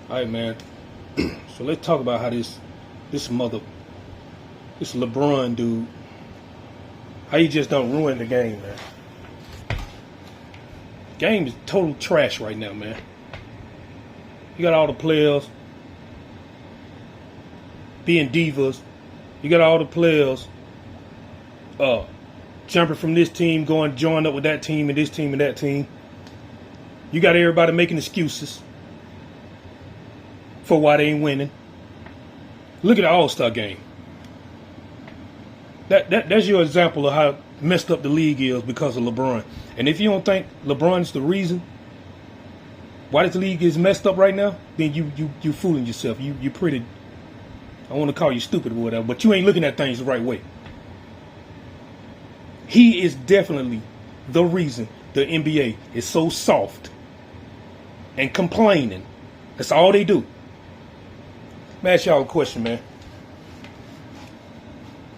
All right, man. So let's talk about how this LeBron dude, how he just don't ruin the game, man. Game is total trash right now, man. You got all the players being divas. You got all the players jumping from this team, going join up with that team and this team and that team. You got everybody making excuses for why they ain't winning. Look at the All-Star game. That's your example of how messed up the league is because of LeBron. And if you don't think LeBron's the reason why this league is messed up right now, then you fooling yourself. You pretty, I want to call you stupid or whatever, but you ain't looking at things the right way. He is definitely the reason the NBA is so soft and complaining. That's all they do. Let me ask y'all a question, man.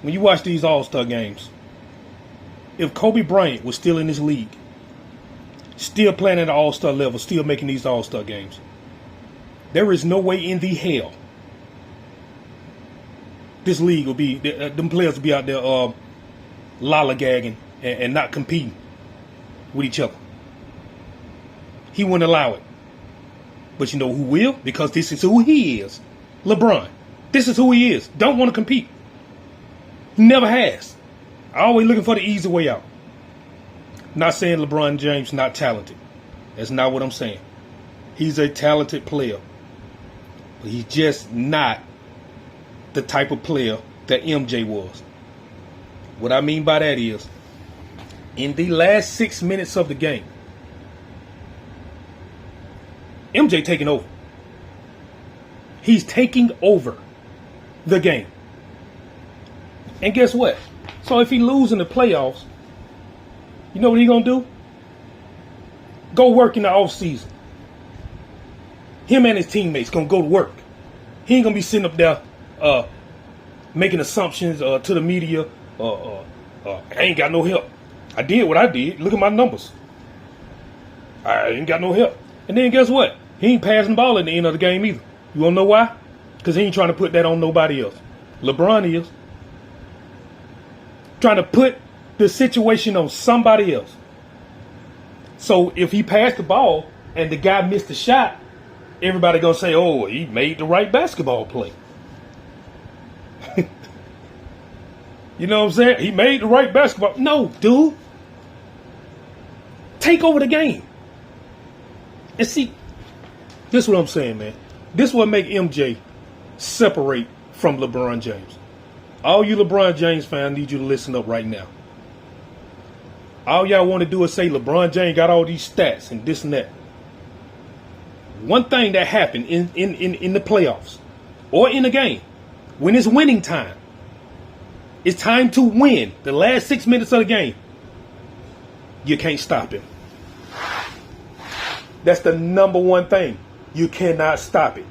When you watch these All-Star games, if Kobe Bryant was still in this league, still playing at the All-Star level, still making these All-Star games, there is no way in the hell this league will be, them players will be out there lollygagging and not competing with each other. He wouldn't allow it. But you know who will? Because this is who he is. LeBron. This is who he is. Don't want to compete. He never has. Always looking for the easy way out. Not saying LeBron James not talented. That's not what I'm saying. He's a talented player. But he's just not the type of player that MJ was. What I mean by that is, in the last 6 minutes of the game, MJ taking over. He's taking over the game. And guess what? So if he loses in the playoffs, you know what he gonna do? Go work in the off season. Him and his teammates gonna go to work. He ain't gonna be sitting up there making assumptions to the media. I ain't got no help. I did what I did. Look at my numbers. I ain't got no help. And then guess what? He ain't passing the ball at the end of the game either. You wanna know why? Because he ain't trying to put that on nobody else. LeBron is trying to put the situation on somebody else. So if he passed the ball and the guy missed the shot, everybody gonna say, oh, he made the right basketball play. You know what I'm saying? He made the right basketball. No, dude. Take over the game. And see, this is what I'm saying, man. This is what make MJ separate from LeBron James. All you LeBron James fans, I need you to listen up right now. All y'all want to do is say LeBron James got all these stats and this and that. One thing that happened in the playoffs or in the game, when it's winning time, it's time to win the last 6 minutes of the game, you can't stop him. That's the number one thing. You cannot stop it.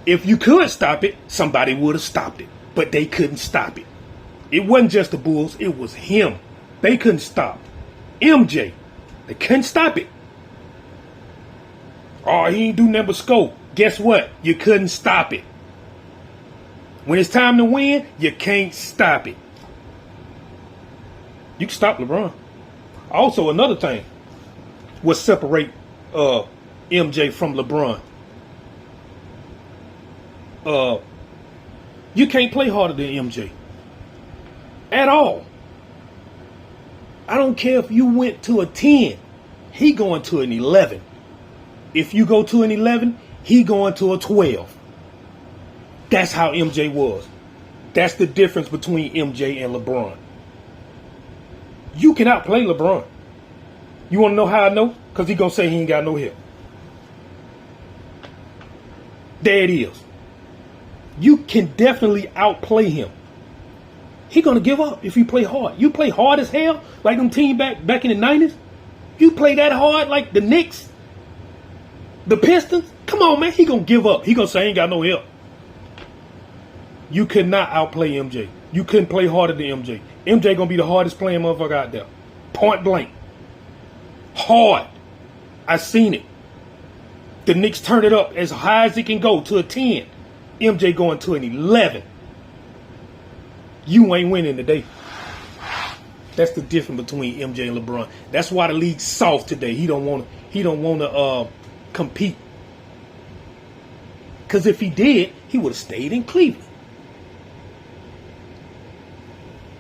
If you could stop it, somebody would have stopped it. But they couldn't stop it. It wasn't just the Bulls. It was him. They couldn't stop MJ. They couldn't stop it. Oh, he ain't do nothing but score. Guess what? You couldn't stop it. When it's time to win, you can't stop it. You can stop LeBron. Also, another thing will separate MJ from LeBron. You can't play harder than MJ. At all. I don't care if you went to a 10. He going to an 11. If you go to an 11, he going to a 12. That's how MJ was. That's the difference between MJ and LeBron. You can outplay LeBron. You want to know how I know? Because he going to say he ain't got no help. There it is. You can definitely outplay him. He going to give up if you play hard. You play hard as hell, like them team back in the 90s. You play that hard like the Knicks, the Pistons. Come on, man. He going to give up. He going to say, I ain't got no help. You could not outplay MJ. You couldn't play harder than MJ. MJ going to be the hardest playing motherfucker out there. Point blank. Hard. I seen it. The Knicks turn it up as high as it can go to a 10. MJ going to an 11. You ain't winning today. That's the difference between MJ and LeBron. That's why the league's soft today. He don't want to compete. Because if he did, he would have stayed in Cleveland.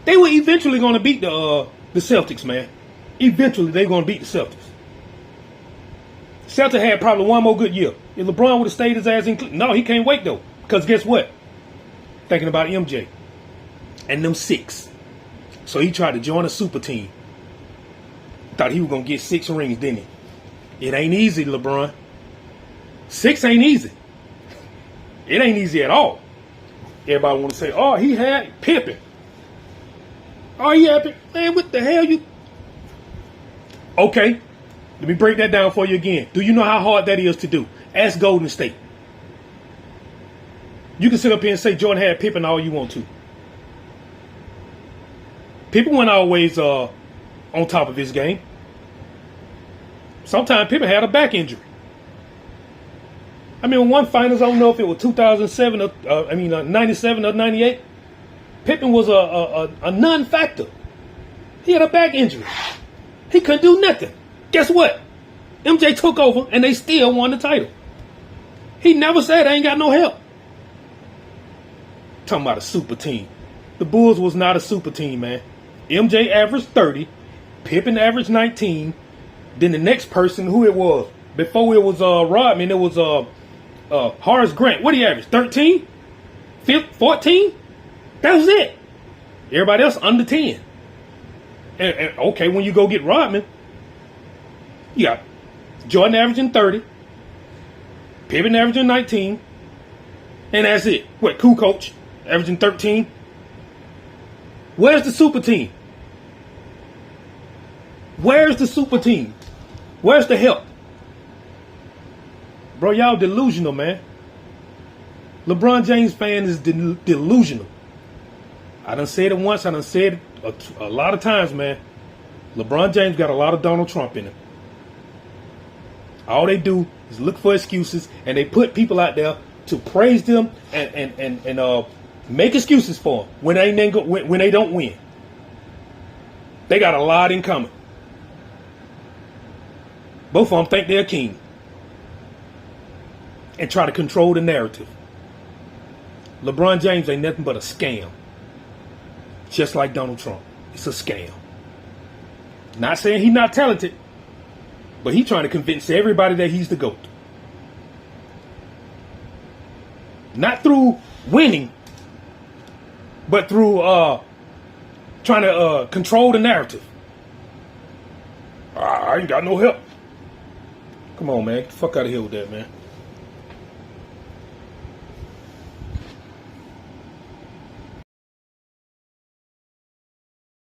They were eventually going to beat the Celtics, man. Eventually, they're going to beat the Celtics. Celtics had probably one more good year. If LeBron would have stayed his ass in Cleveland. No, he can't wait, though. Because guess what? Thinking about MJ. And them 6. So he tried to join a super team. Thought he was going to get 6 rings, didn't he? It ain't easy, LeBron. 6 ain't easy. It ain't easy at all. Everybody want to say, oh, he had Pippen. Oh, he had Pippen. Man, what the hell you... Okay. Let me break that down for you again. Do you know how hard that is to do? Ask Golden State. You can sit up here and say Jordan had Pippen all you want to. Pippen wasn't always on top of his game. Sometimes Pippen had a back injury. I mean, one finals, I don't know if it was 2007 or 97 or 98. Pippen was a non-factor. He had a back injury. He couldn't do nothing. Guess what? MJ took over and they still won the title. He never said I ain't got no help. Talking about a super team. The Bulls was not a super team, man. MJ averaged 30. Pippen averaged 19. Then the next person, who it was? Before it was Rodman, it was Horace Grant. What did he average? 13? 14? That was it. Everybody else under 10. And okay, when you go get Rodman, you got Jordan averaging 30. Pippen averaging 19. And that's it. What, cool coach? Averaging 13. Where's the super team? Where's the super team? Where's the help? Bro, y'all delusional, man. LeBron James fan is delusional. I done said it once. I done said it a lot of times, man. LeBron James got a lot of Donald Trump in him. All they do is look for excuses, and they put people out there to praise them and make excuses for them when they don't win. They got a lot in common. Both of them think they're king and try to control the narrative. LeBron James ain't nothing but a scam. Just like Donald Trump. It's a scam. Not saying he's not talented, but he's trying to convince everybody that he's the GOAT. Not through winning, but through trying to control the narrative. I ain't got no help. Come on, man. Get the fuck out of here with that, man.